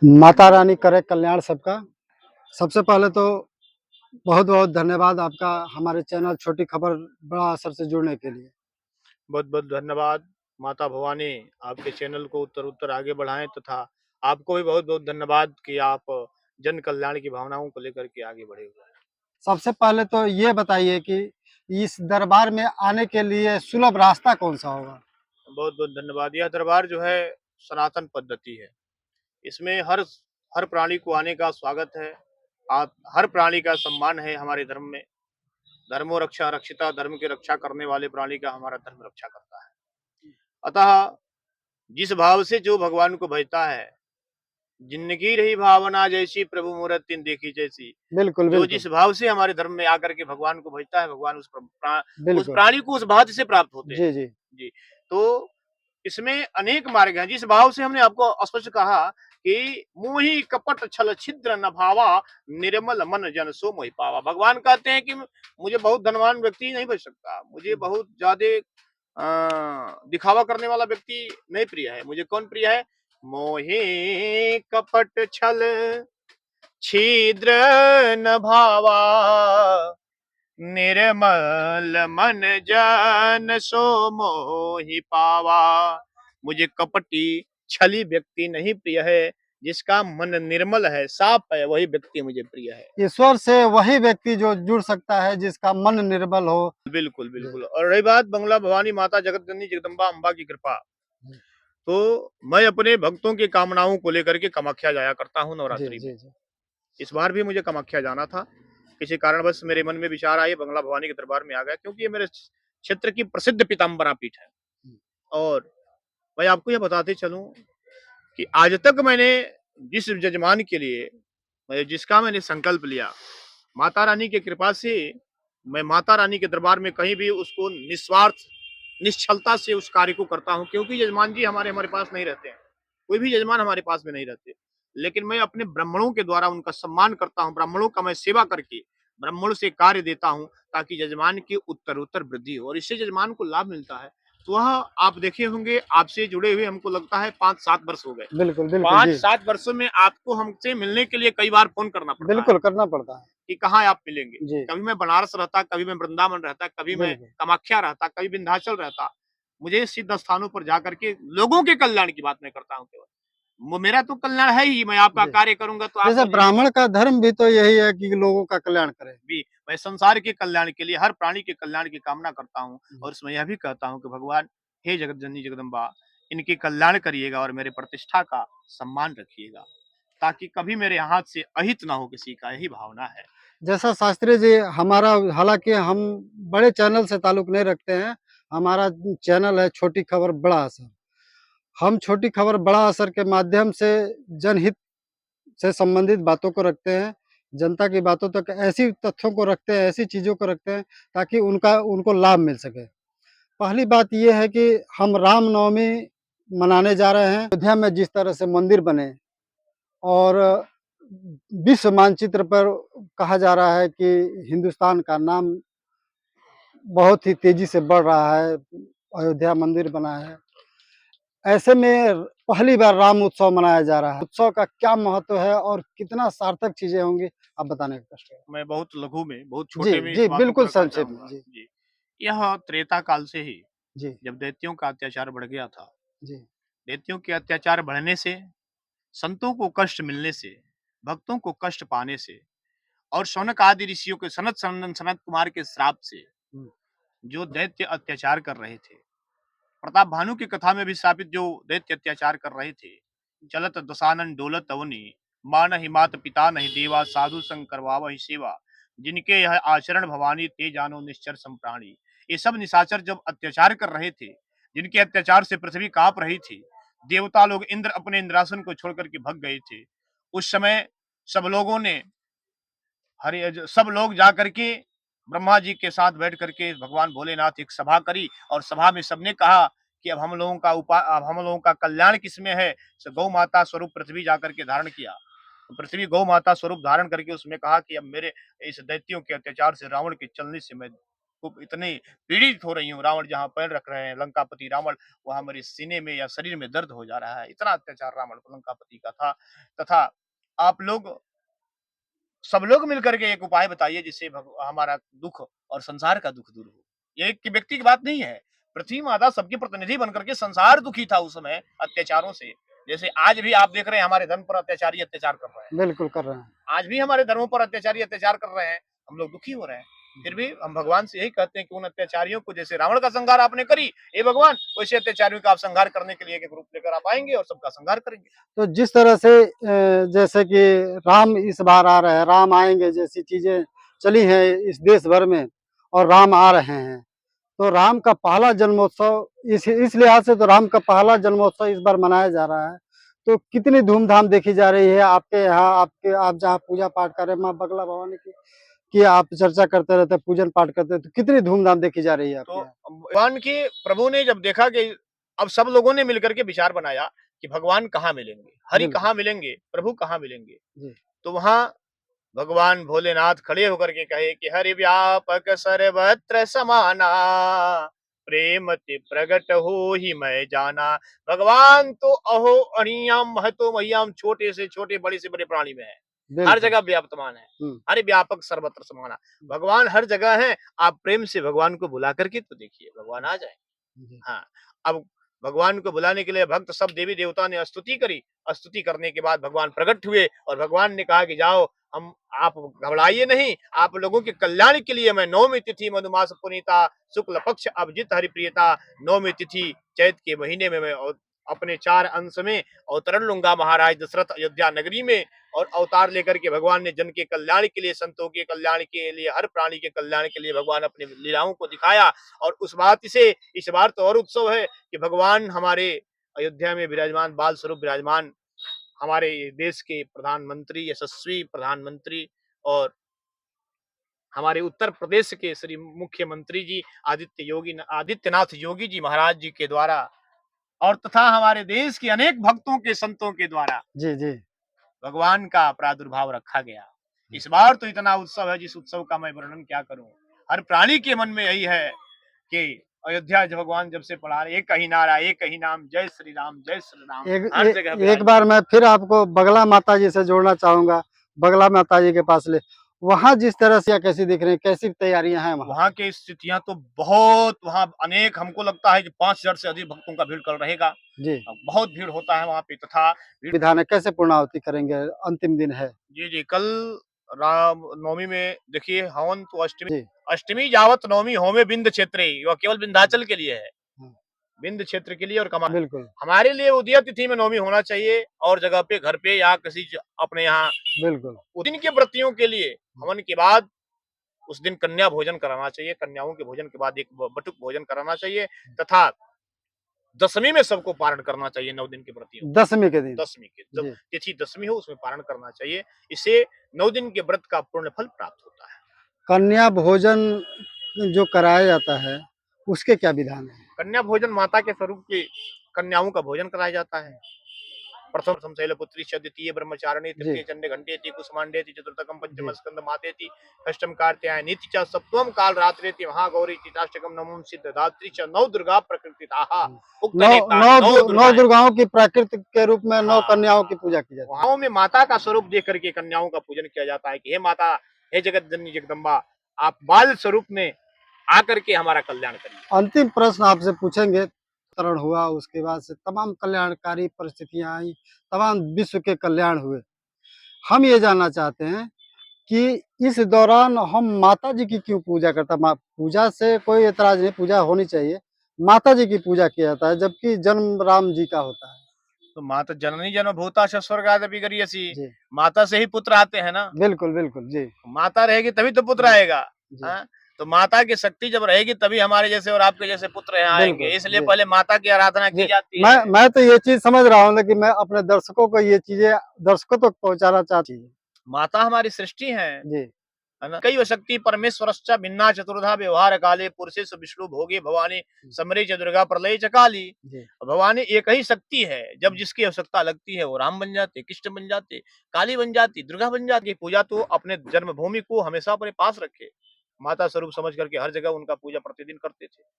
माता रानी करे कल्याण सबका। सबसे पहले तो बहुत-बहुत धन्यवाद आपका हमारे चैनल छोटी खबर बड़ा असर से जुड़ने के लिए। बहुत बहुत धन्यवाद। माता भवानी आपके चैनल को उत्तर उत्तर आगे बढ़ाएं तथा आपको भी बहुत बहुत धन्यवाद कि आप जन कल्याण की भावनाओं को लेकर के आगे बढ़े हुए हैं। सबसे पहले तो ये बताइए कि इस दरबार में आने के लिए सुलभ रास्ता कौन-सा होगा? बहुत बहुत धन्यवाद। यह दरबार जो है सनातन पद्धति है। इसमें हर प्राणी को आने का स्वागत है। आप हर प्राणी का सम्मान है हमारे धर्म में। धर्मो रक्षा रक्षिता, धर्म की रक्षा करने वाले प्राणी का हमारा धर्म रक्षा करता है। अतः जिस भाव से जो भगवान को भजता है, जिंदगी रही भावना जैसी प्रभु मूरत देखी जैसी, बिल्कुल, जो बिल्कुल। जिस भाव से हमारे धर्म में आकर के भगवान को भजता है, भगवान उस बिल्कुल। प्राणी को उस भाव से प्राप्त होते हैं। जी, जी। जी, तो इसमें अनेक मार्ग हैं। जिस भाव से हमने आपको स्पष्ट कहा कि मोहि कपट छल छिद्र न भावा, निर्मल मन जन सो मोहि पावा। भगवान कहते हैं कि मुझे बहुत धनवान व्यक्ति नहीं बच सकता, मुझे बहुत ज्यादा दिखावा करने वाला व्यक्ति नहीं प्रिय है। मुझे कौन प्रिय है? मोहि कपट छल छिद्र न भावा, निर्मल मन जन सो मोहि पावा। मुझे कपटी छली व्यक्ति नहीं प्रिय है, जिसका मन निर्मल है, साफ है, वही व्यक्ति मुझे प्रिय है। ईश्वर से वही व्यक्ति जो जुड़ सकता है जिसका मन निर्मल हो। बिल्कुल जी। बिल्कुल। और रही बात बंगला भवानी माता जगत जननी जगदम्बा अम्बा की कृपा, जी, तो मैं अपने भक्तों की कामनाओं को लेकर के कामाख्या जाया करता हूँ जी, नवरात्रि में। जी, जी। इस बार भी मुझे कामाख्या जाना था। किसी कारणवश मेरे मन में विचार आई, बंगला भवानी के दरबार में आ गया, क्योंकि ये मेरे क्षेत्र की प्रसिद्ध पीताम्बरा पीठ है। हुँ। और मैं आपको ये बताते चलूं कि आज तक मैंने जिस जजमान के लिए जिसका मैंने संकल्प लिया, माता रानी की कृपा से मैं माता रानी के दरबार में कहीं भी उसको निस्वार्थ निश्चलता से उस कार्य को करता हूँ, क्योंकि यजमान जी हमारे पास नहीं रहते हैं। कोई भी यजमान हमारे पास में नहीं रहते, लेकिन मैं अपने ब्राह्मणों के द्वारा उनका सम्मान करता हूँ। ब्राह्मणों का मैं सेवा करके ब्राह्मणों से कार्य देता हूँ, ताकि यजमान की उत्तर उत्तर वृद्धि हो और इससे यजमान को लाभ मिलता है। तो वह आप देखे होंगे, आपसे जुड़े हुए हमको लगता है 5-7 वर्ष हो गए। बिल्कुल, बिल्कुल, जी। 5-7 वर्षों में आपको हमसे मिलने के लिए कई बार फ़ोन करना पड़ता है बिल्कुल, करना पड़ता है। कि कहाँ आप मिलेंगे। जी, कभी मैं बनारस रहता, कभी मैं वृंदावन रहता, कभी मैं बिल्कुल। कामाख्या रहता, कभी विंध्याचल रहता। मुझे सिद्ध स्थानों पर जाकर के लोगों के कल्याण की बात मैं करता हूँ केवल। मेरा तो कल्याण है ही, मैं आपका जी। कार्य करूँगा तो आप जैसे मुझे ब्राह्मण का धर्म भी तो यही है कि लोगों का कल्याण करे। भी मैं संसार के कल्याण के लिए, हर प्राणी के कल्याण की कामना करता हूँ हुँ। और इसमें यह भी कहता हूँ कि भगवान, हे जगत जननी जगदम्बा, इनके कल्याण करिएगा और मेरे प्रतिष्ठा का सम्मान रखिएगा, ताकि कभी मेरे हाथ से अहित ना हो किसी का, यही भावना है। जैसा शास्त्री जी हमारा हालाँकि हम बड़े चैनल से ताल्लुक़ नहीं रखते हैं, हमारा चैनल है छोटी खबर बड़ा असर। हम छोटी खबर बड़ा असर के माध्यम से जनहित से संबंधित बातों को रखते हैं, जनता की बातों तक ऐसी तथ्यों को रखते हैं, ऐसी चीज़ों को रखते हैं ताकि उनको लाभ मिल सके। पहली बात ये है कि हम रामनवमी मनाने जा रहे हैं। अयोध्या में जिस तरह से मंदिर बने और विश्व मानचित्र पर कहा जा रहा है कि हिंदुस्तान का नाम बहुत ही तेज़ी से बढ़ रहा है, अयोध्या मंदिर बना है। ऐसे में पहली बार राम उत्सव मनाया जा रहा है। उत्सव का क्या महत्व है और कितना सार्थक चीज़ें होंगी, आप बताने का कष्ट करें। मैं बहुत लघु में, बहुत जी, छोटे में इस जी, बातों को बिल्कुल रखना संक्षेप में। चाहूँगा। जी, जी, यह त्रेता काल से ही, जी, जब दैत्यों का अत्याचार बढ़ गया था, जी, दैत्यों के अत्याचार बढ़ने से, संतों को कष्ट मिलने से, भक्तों को कष्ट पाने से और शौनक आदि ऋषियों के सनत कुमार के श्राप से हुँ, जो दैत्य अत्याचार कर रहे थे, प्रताप भानु की कथा में भी स्थापित जो दैत्य अत्याचार कर रहे थे, चलत दसानन डोलत अवनी, मानहि मात पिता नहीं देवा, साधु संग करवावहि सेवा, जिनके यह आचरण भवानी ते जानो निश्चर संप्राणी। ये सब निशाचर जब अत्याचार कर रहे थे, जिनके अत्याचार से पृथ्वी कांप रही थी, देवता लोग इंद्र अपने इंद्रासन को छोड़ करके भग गए थे। उस समय सब लोगों ने सब लोग जा करके ब्रह्मा जी के साथ बैठ करके भगवान भोलेनाथ एक सभा करी और सभा में सबने कहा कि अब हम लोगों का कल्याण किसमें है। गौ माता स्वरूप पृथ्वी जाकर के धारण किया, तो पृथ्वी गौ माता स्वरूप धारण करके उसमें कहा कि अब मेरे इस दैत्यों के अत्याचार से, रावण के चलने से मैं खूब इतनी पीड़ित हो रही हूँ। रावण जहाँ पैर रख रहे हैं, लंकापति रावण, वहां मेरे सीने में या शरीर में दर्द हो जा रहा है। इतना अत्याचार रावण लंकापति का था। तथा आप लोग सब लोग मिलकर के एक उपाय बताइए जिससे हमारा दुख और संसार का दुख दूर हो। ये एक व्यक्ति की बात नहीं है, पृथ्वी माता सबकी प्रतिनिधि बनकर के संसार दुखी था उस समय अत्याचारों से। जैसे आज भी आप देख रहे हैं हमारे धर्म पर अत्याचारी अत्याचार कर रहे हैं, बिल्कुल कर रहे हैं। आज भी हमारे धर्मों पर अत्याचारी अत्याचार कर रहे हैं, हम लोग दुखी हो रहे हैं। फिर भी हम भगवान से यही कहते हैं कि उन अत्याचारियों को, जैसे रावण का संहार आपने करी, हे भगवान, वैसे अत्याचारियों का आप संहार करने के लिए एक रूप लेकर आप आएंगे और सबका संहार करेंगे। तो जिस तरह से जैसे कि राम इस बार आ रहे हैं, राम आएंगे जैसी चीजें चली हैं इस देश भर में, और राम आ रहे हैं, तो राम का पहला जन्मोत्सव इस लिहाज से तो राम का पहला जन्मोत्सव इस बार मनाया जा रहा है। तो कितनी धूमधाम देखी जा रही है आपके यहाँ, आप जहाँ पूजा पाठ कर रहे हैं माँ बगला भवानी की आप चर्चा करते रहते हैं, पूजन पाठ करते हैं, तो कितनी धूमधाम देखी जा रही है आपके तो यहाँ? भगवान के प्रभु ने जब देखा कि अब सब लोगों ने मिलकर के विचार बनाया कि भगवान कहाँ मिलेंगे, हरि बिल्कुल। कहाँ मिलेंगे, प्रभु कहाँ मिलेंगे, जी। तो वहां भगवान भोलेनाथ खड़े होकर के कहे कि हरि व्यापक सर्वत्र समाना, प्रेम ते प्रगट हो ही मैं जाना। भगवान तो अहो अणियाम महतो महियाम, छोटे से छोटे बड़े से बड़े प्राणी में है, हर बिल्कुल। जगह व्याप्तमान है। हरि व्यापक सर्वत्र समाना, भगवान हर जगह है। आप प्रेम से भगवान को बुला करके तो देखिए, भगवान आ जाए। जी। हाँ, अब भगवान को बुलाने के लिए भक्त सब देवी देवता ने स्तुति करी। स्तुति करने के बाद भगवान प्रकट हुए और भगवान ने कहा कि जाओ, हम आप घबराइए नहीं, आप लोगों के कल्याण के लिए मैं नौमी तिथि मधुमास पुनीता शुक्ल पक्ष अभिजित हरिप्रियता, नौमी तिथि चैत के महीने में मैं अपने 4 अंश में अवतरण लूंगा महाराज दशरथ अयोध्या नगरी में। और अवतार लेकर के भगवान ने जन के कल्याण के लिए, संतों के कल्याण के लिए, हर प्राणी के कल्याण के लिए भगवान अपनी लीलाओं को दिखाया। और उस बात से इस बार तो और उत्सव है कि भगवान हमारे अयोध्या में विराजमान, बाल स्वरूप विराजमान, हमारे देश के प्रधानमंत्री, यशस्वी प्रधानमंत्री और हमारे उत्तर प्रदेश के श्री मुख्यमंत्री जी आदित्यनाथ योगी जी महाराज जी के द्वारा, और तथा हमारे देश के अनेक भक्तों के, संतों के द्वारा जी जी। भगवान का प्रादुर्भाव रखा गया। इस बार तो इतना उत्सव है, जिस उत्सव का मैं वर्णन क्या करूं। हर प्राणी के मन में यही है कि अयोध्या जब भगवान जब से पढ़ा रहे, एक ही नारा, एक ही नाम, जय श्री राम, जय श्री राम, हर जगह एक बार मैं फिर आपको बगला माता जी से जोड़ना चाहूंगा, बगला माता जी के पास ले, वहाँ जिस तरह से कैसी दिख रही है, कैसी तैयारियां हैं वहाँ? वहाँ की स्थितियां तो बहुत, वहाँ अनेक, हमको लगता है कि 5000 से अधिक भक्तों का भीड़ कल रहेगा जी। बहुत भीड़ होता है वहाँ पे। तथा विधान है कैसे पूर्णाहुति करेंगे, अंतिम दिन है? जी जी, कल राम नवमी में देखिए हवन तो अष्टमी, जी। अष्टमी जावत नवमी होमे बिंद क्षेत्रे, वह केवल विंध्याचल के लिए है, हाँ। बिंद क्षेत्र के लिए। और कमा बिल्कुल हमारे लिए उदय तिथि में नवमी होना चाहिए, और जगह पे, घर पे या किसी अपने यहाँ बिल्कुल। उस दिन के व्रतियों के लिए हवन के बाद उस दिन कन्या भोजन कराना चाहिए, कन्याओं के भोजन के बाद एक बटुक भोजन कराना चाहिए। तथा दशमी में सबको पारण करना चाहिए, 9 दिन के व्रतियों, दशमी के दिन, दशमी के जब जी। तिथि दशमी हो उसमें पारण करना चाहिए। इससे 9 दिन के व्रत का पूर्ण फल प्राप्त होता है। कन्या भोजन जो कराया जाता है उसके क्या विधान है? कन्या भोजन माता के स्वरूप की कन्याओं का भोजन कराया जाता है। प्रथम शैलपुत्री, द्वितीय ब्रह्मचारिणी, तृतीय चंडे घंटेति, कुसुमांडेति, चतुर्थकम पंचम जी। स्कंद मातेति, षष्ठम कार्त्यायनीति च, सप्तमम काल रात्रेति, महागौरी, अष्टकम नवम सिद्धदात्री च, 9 दुर्गा प्रकृतिताः। उक्त नौ दुर्गाओं की प्राकृतिक के रूप में 9 हाँ, कन्याओं की पूजा की जाती है। वहां में माता का स्वरूप देख करके कन्याओं का पूजन किया जाता है कि हे माता, हे जगत जननी जगदम्बा, आप बाल स्वरूप में आकर के हमारा कल्याण करिए। अंतिम प्रश्न आपसे पूछेंगे, तरण हुआ उसके बाद से तमाम कल्याणकारी परिस्थितियां आई, तमाम विश्व के कल्याण हुए। हम ये जानना चाहते हैं कि इस दौरान हम माता जी की क्यों पूजा करता है? पूजा से कोई एतराज नहीं, पूजा होनी चाहिए, माता जी की पूजा किया जाता है जबकि जन्म राम जी का होता है। तो माता जननी जन्मभूता स्वर्गादपि गरीयसी, जी। माता से ही पुत्र आते हैं ना। बिल्कुल बिल्कुल जी। माता रहेगी तभी तो पुत्र आएगा। जी। हाँ? तो माता की शक्ति जब रहेगी तभी हमारे जैसे और आपके जैसे पुत्र यहाँ आएंगे, इसलिए जी। पहले माता की आराधना की जाती है। मैं तो ये चीज समझ रहा हूँ, लेकिन मैं अपने दर्शकों को ये चीजें दर्शकों तक पहुंचाना चाहती हूँ। माता हमारी सृष्टि है जी। ना। कई शक्ति परमेश्वरश्च भिन्ना चतुर्धा व्यवहार काले, पुरुषेषु विष्णु भोगे भवानी, समरे च दुर्गा प्रलय च काली। भवानी एक ही शक्ति है, जब जिसकी आवश्यकता लगती है वो राम बन जाते, कृष्ण बन जाते, काली बन जाती, दुर्गा बन जाती। पूजा तो अपने जन्मभूमि को हमेशा अपने पास रखे, माता स्वरूप समझ करके हर जगह उनका पूजा प्रतिदिन करते थे।